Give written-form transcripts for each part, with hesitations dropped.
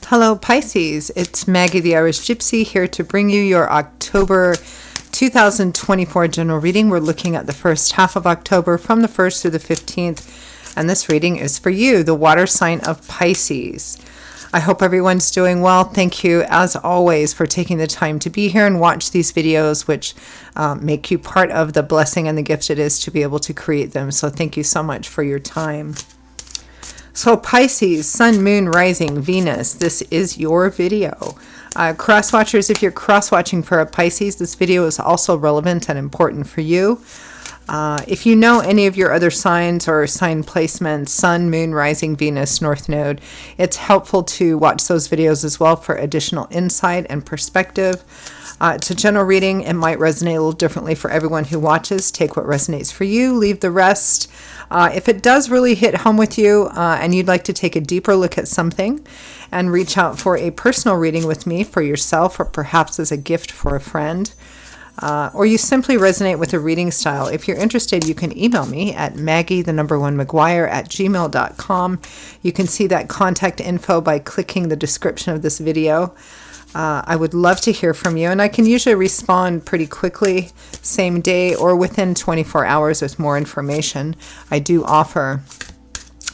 Hello Pisces, it's Maggie the Irish Gypsy here to bring you your October 2024 general reading. We're looking at the first half of October from the 1st through the 15th, and this reading is for you, the water sign of Pisces. I hope everyone's doing well. Thank you, as always, for taking the time to be here and watch these videos, which make you part of the blessing and the gift it is to be able to create them. So thank you so much for your time. So Pisces, Sun, Moon, Rising, Venus, this is your video. Cross-watchers, if you're cross-watching for a Pisces, this video is also relevant and important for you. If you know any of your other signs or sign placements, Sun, Moon, Rising, Venus, North Node, it's helpful to watch those videos as well for additional insight and perspective. It's a general reading. It might resonate a little differently for everyone who watches. Take what resonates for you, leave the rest. If it does really hit home with you and you'd like to take a deeper look at something and reach out for a personal reading with me for yourself or perhaps as a gift for a friend, or you simply resonate with a reading style, if you're interested, you can email me at maggie1mcguire@gmail.com. You can see that contact info by clicking the description of this video. I would love to hear from you, and I can usually respond pretty quickly, same day or within 24 hours with more information. I do offer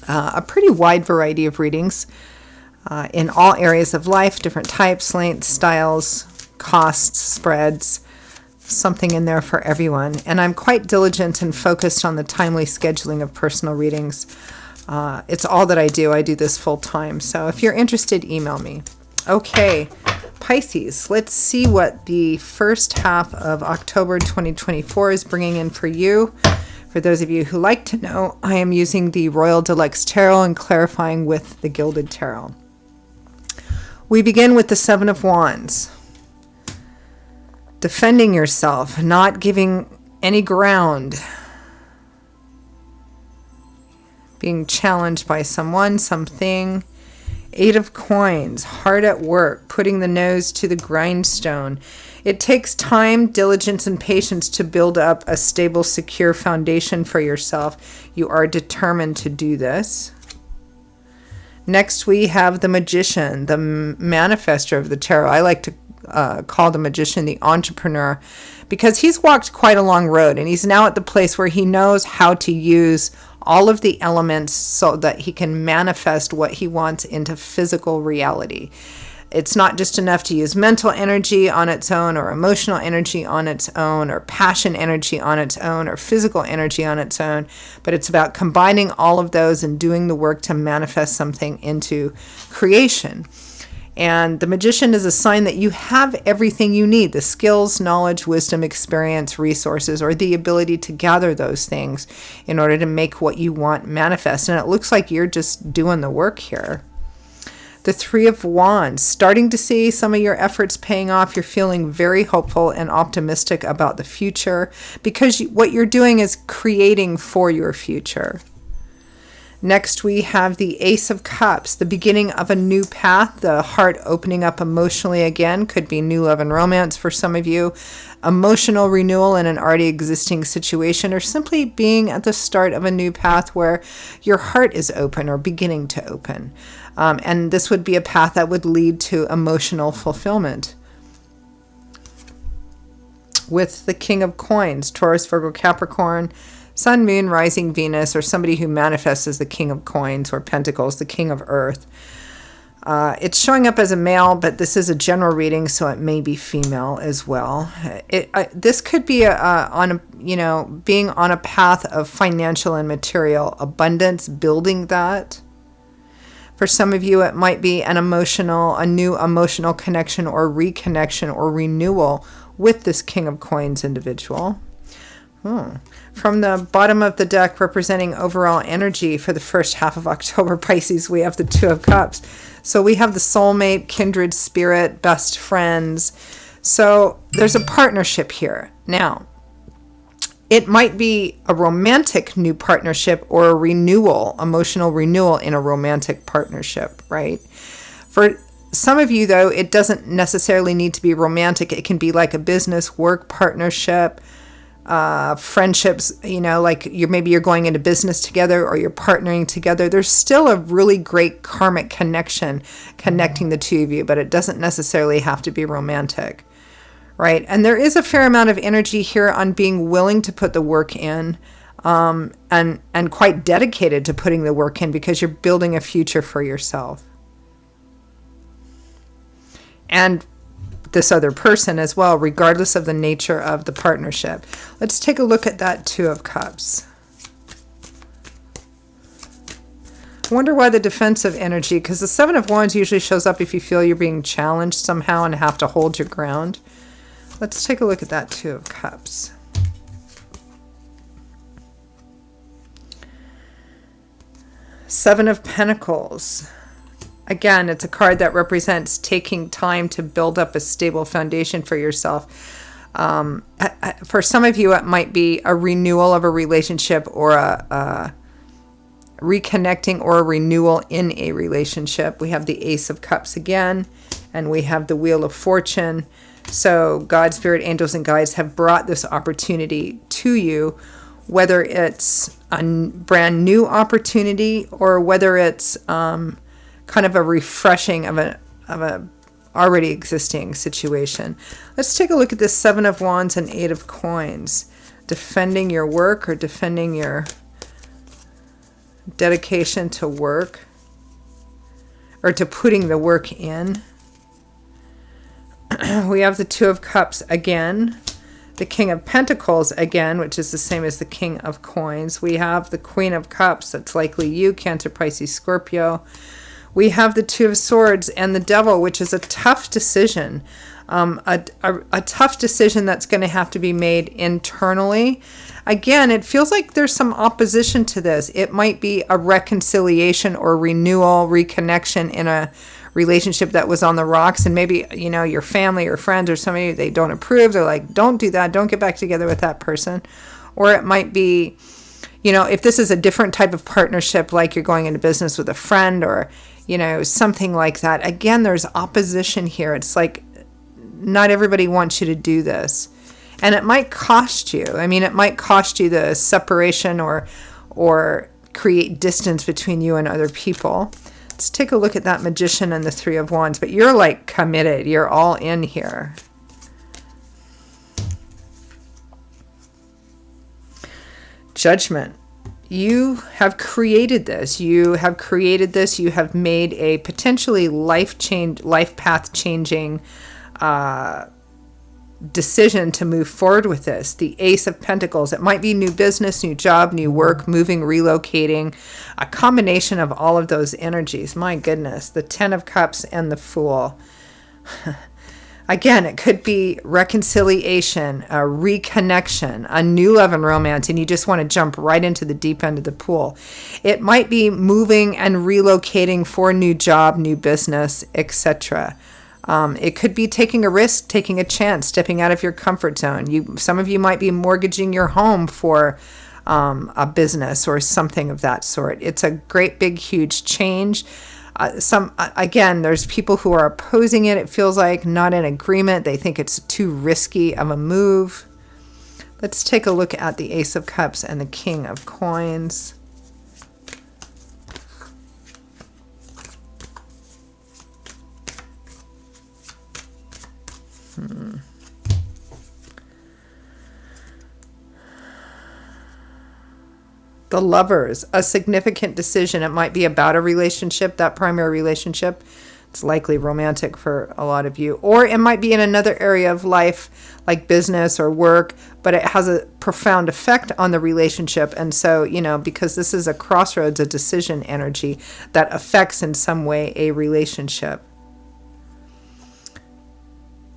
a pretty wide variety of readings in all areas of life, different types, lengths, styles, costs, spreads, something in there for everyone. And I'm quite diligent and focused on the timely scheduling of personal readings. It's all that I do. I do this full time. So if you're interested, email me. Okay, Pisces, let's see what the first half of October 2024 is bringing in for you. For those of you who like to know, I am using the Royal Deluxe Tarot and clarifying with the Gilded Tarot. We begin with the Seven of Wands. Defending yourself, not giving any ground. Being challenged by someone, something. Eight of Coins, hard at work, putting the nose to the grindstone. It takes time, diligence, and patience to build up a stable, secure foundation for yourself. You are determined to do this. Next, we have the Magician, the manifestor of the tarot. I like to call the Magician the entrepreneur because he's walked quite a long road, and he's now at the place where he knows how to use all of the elements so that he can manifest what he wants into physical reality. It's not just enough to use mental energy on its own or emotional energy on its own or passion energy on its own or physical energy on its own, but it's about combining all of those and doing the work to manifest something into creation. And the Magician is a sign that you have everything you need, the skills, knowledge, wisdom, experience, resources, or the ability to gather those things in order to make what you want manifest. And it looks like you're just doing the work here. The Three of Wands, starting to see some of your efforts paying off. You're feeling very hopeful and optimistic about the future because what you're doing is creating for your future. Next, we have the Ace of Cups, the beginning of a new path, the heart opening up emotionally again. Could be new love and romance for some of you, emotional renewal in an already existing situation, or simply being at the start of a new path where your heart is open or beginning to open. And this would be a path that would lead to emotional fulfillment. With the King of Coins, Taurus, Virgo, Capricorn, Sun, Moon, Rising, Venus, or somebody who manifests as the King of Coins or Pentacles, the King of Earth. It's showing up as a male, but this is a general reading, so it may be female as well. This could be being on a path of financial and material abundance, building that. For some of you, it might be a new emotional connection or reconnection or renewal with this King of Coins individual. From the bottom of the deck, representing overall energy for the first half of October, Pisces, we have the Two of Cups. So we have the soulmate, kindred spirit, best friends. So there's a partnership here. Now, it might be a romantic new partnership or a renewal, emotional renewal in a romantic partnership, right? For some of you, though, it doesn't necessarily need to be romantic. It can be like a business work partnership, friendships, like maybe you're going into business together or you're partnering together. There's still a really great karmic connection connecting the two of you, but it doesn't necessarily have to be romantic, right? And there is a fair amount of energy here on being willing to put the work in, and quite dedicated to putting the work in, because you're building a future for yourself and this other person as well, regardless of the nature of the partnership. Let's take a look at that Two of Cups. I wonder why the defensive energy, because the Seven of Wands usually shows up if you feel you're being challenged somehow and have to hold your ground. Let's take a look at that Two of Cups. Seven of Pentacles. Again, it's a card that represents taking time to build up a stable foundation for yourself. For some of you, it might be a renewal of a relationship, or a reconnecting or a renewal in a relationship. We have the Ace of Cups again, and we have the Wheel of Fortune. So God, Spirit, angels, and guides have brought this opportunity to you, whether it's a brand new opportunity or whether it's kind of a refreshing of a already existing situation. Let's take a look at this Seven of Wands and Eight of Coins. Defending your work, or defending your dedication to work, or to putting the work in. We have the Two of Cups again, the King of Pentacles again, which is the same as the King of Coins. We have the Queen of Cups, that's likely you, Cancer, Pisces, Scorpio. We have the Two of Swords and the Devil, which is a tough decision. A tough decision that's going to have to be made internally. Again, it feels like there's some opposition to this. It might be a reconciliation or renewal, reconnection in a relationship that was on the rocks, and maybe your family or friends or somebody, they don't approve. They're like, don't do that, don't get back together with that person. Or it might be, if this is a different type of partnership, like you're going into business with a friend, or something like that. Again, there's opposition here. It's like not everybody wants you to do this, and it might cost you. It might cost you the separation or create distance between you and other people. Let's take a look at that Magician and the Three of Wands. But you're like committed. You're all in here. Judgment. You have created this. You have created this. You have made a potentially life path changing decision to move forward with this. The Ace of Pentacles. It might be new business, new job, new work, moving, relocating, a combination of all of those energies. My goodness. The Ten of Cups and the Fool. Again, it could be reconciliation, a reconnection, a new love and romance, and you just want to jump right into the deep end of the pool. It might be moving and relocating for a new job, new business, etc. It could be taking a risk, taking a chance, stepping out of your comfort zone. Some of you might be mortgaging your home for a business or something of that sort. It's a great, big, huge change. Again, there's people who are opposing it. It feels like not in agreement. They think it's too risky of a move. Let's take a look at the Ace of Cups and the King of Coins. The Lovers, a significant decision. It might be about a relationship, that primary relationship. It's likely romantic for a lot of you. Or it might be in another area of life, like business or work, but it has a profound effect on the relationship. And so, because this is a crossroads, a decision energy that affects in some way a relationship.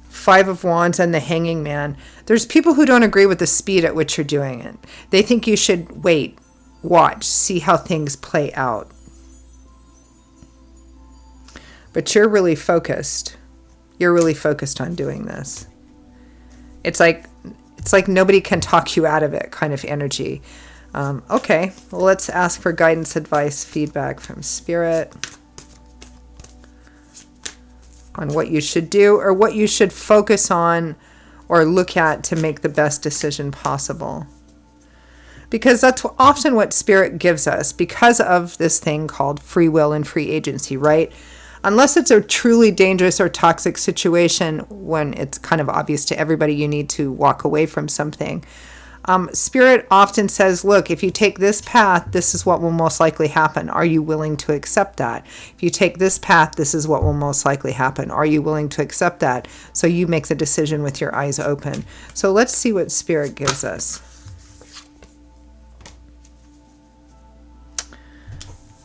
Five of Wands and the Hanging Man. There's people who don't agree with the speed at which you're doing it. They think you should wait. Watch, see how things play out. But you're really focused. You're really focused on doing this. It's like nobody can talk you out of it kind of energy. Okay, well, let's ask for guidance, advice, feedback from Spirit on what you should do or what you should focus on or look at to make the best decision possible. Because that's often what Spirit gives us because of this thing called free will and free agency, right? Unless it's a truly dangerous or toxic situation when it's kind of obvious to everybody you need to walk away from something. Spirit often says, look, if you take this path, this is what will most likely happen. Are you willing to accept that? If you take this path, this is what will most likely happen. Are you willing to accept that? So you make the decision with your eyes open. So let's see what Spirit gives us.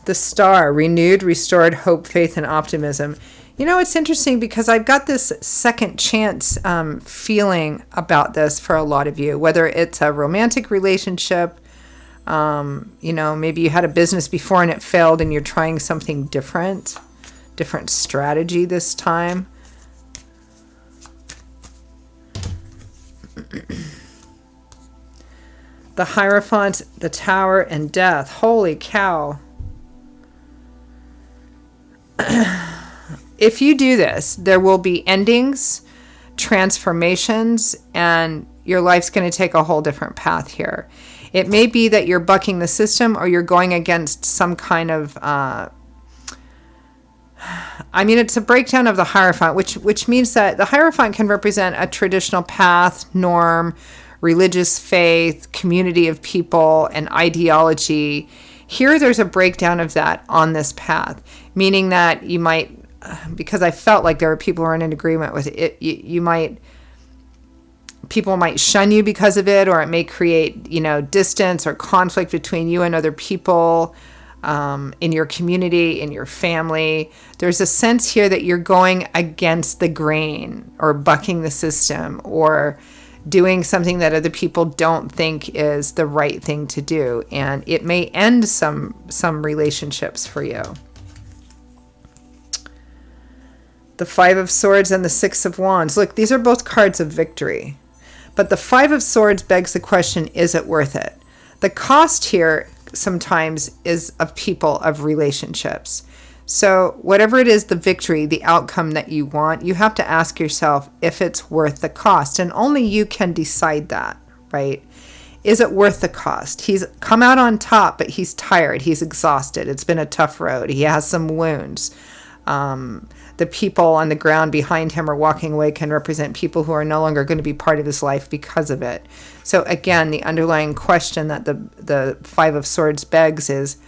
The Star, renewed, restored hope, faith, and optimism. You know, it's interesting because I've got this second chance feeling about this for a lot of you, whether it's a romantic relationship, you know, maybe you had a business before and it failed and you're trying something different strategy this time. The Hierophant, the Tower, and Death. Holy cow. If you do this, there will be endings, transformations, and your life's going to take a whole different path here. It may be that you're bucking the system or you're going against some kind of, it's a breakdown of the Hierophant, which means that the Hierophant can represent a traditional path, norm, religious faith, community of people, and ideology. Here, there's a breakdown of that on this path, meaning that you might, because I felt like there were people who aren't in agreement with it, people might shun you because of it, or it may create, distance or conflict between you and other people in your community, in your family. There's a sense here that you're going against the grain or bucking the system or doing something that other people don't think is the right thing to do. And it may end some relationships for you. The Five of Swords and the Six of Wands. Look, these are both cards of victory. But the Five of Swords begs the question, is it worth it? The cost here sometimes is of people, of relationships. So whatever it is, the victory, the outcome that you want, you have to ask yourself if it's worth the cost. And only you can decide that, right? Is it worth the cost? He's come out on top, but he's tired. He's exhausted. It's been a tough road. He has some wounds. The people on the ground behind him or walking away can represent people who are no longer going to be part of his life because of it. So again, the underlying question that the Five of Swords begs is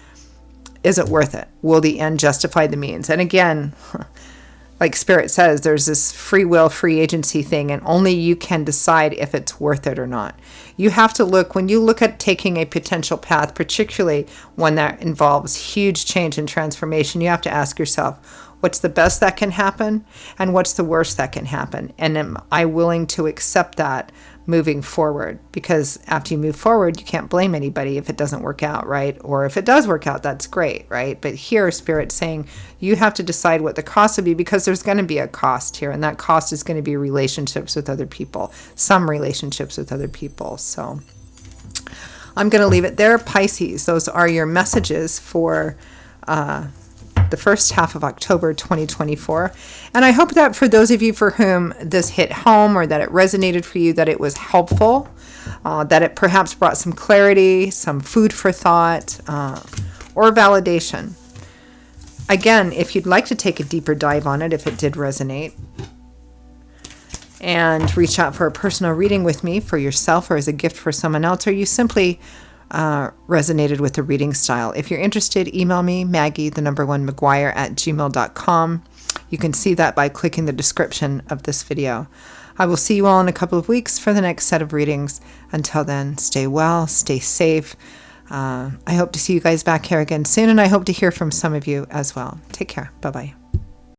it worth it? Will the end justify the means? And again, like Spirit says, there's this free will, free agency thing, and only you can decide if it's worth it or not. You have to look, when you look at taking a potential path, particularly one that involves huge change and transformation, you have to ask yourself, what's the best that can happen and what's the worst that can happen? And am I willing to accept that moving forward? Because after you move forward, you can't blame anybody if it doesn't work out, right? Or if it does work out, that's great, right? But here, Spirit's saying you have to decide what the cost would be, because there's going to be a cost here, and that cost is going to be relationships with other people, some relationships with other people. So I'm going to leave it there. Pisces, those are your messages for the first half of October 2024. And I hope that for those of you for whom this hit home, or that it resonated for you, that it was helpful, that it perhaps brought some clarity, some food for thought, or validation. Again, if you'd like to take a deeper dive on it, if it did resonate, and reach out for a personal reading with me for yourself or as a gift for someone else, or you simply resonated with the reading style. If you're interested, email me, Maggie1McGuire@gmail.com. You can see that by clicking the description of this video. I will see you all in a couple of weeks for the next set of readings. Until then, stay well, stay safe. I hope to see you guys back here again soon, and I hope to hear from some of you as well. Take care. Bye-bye.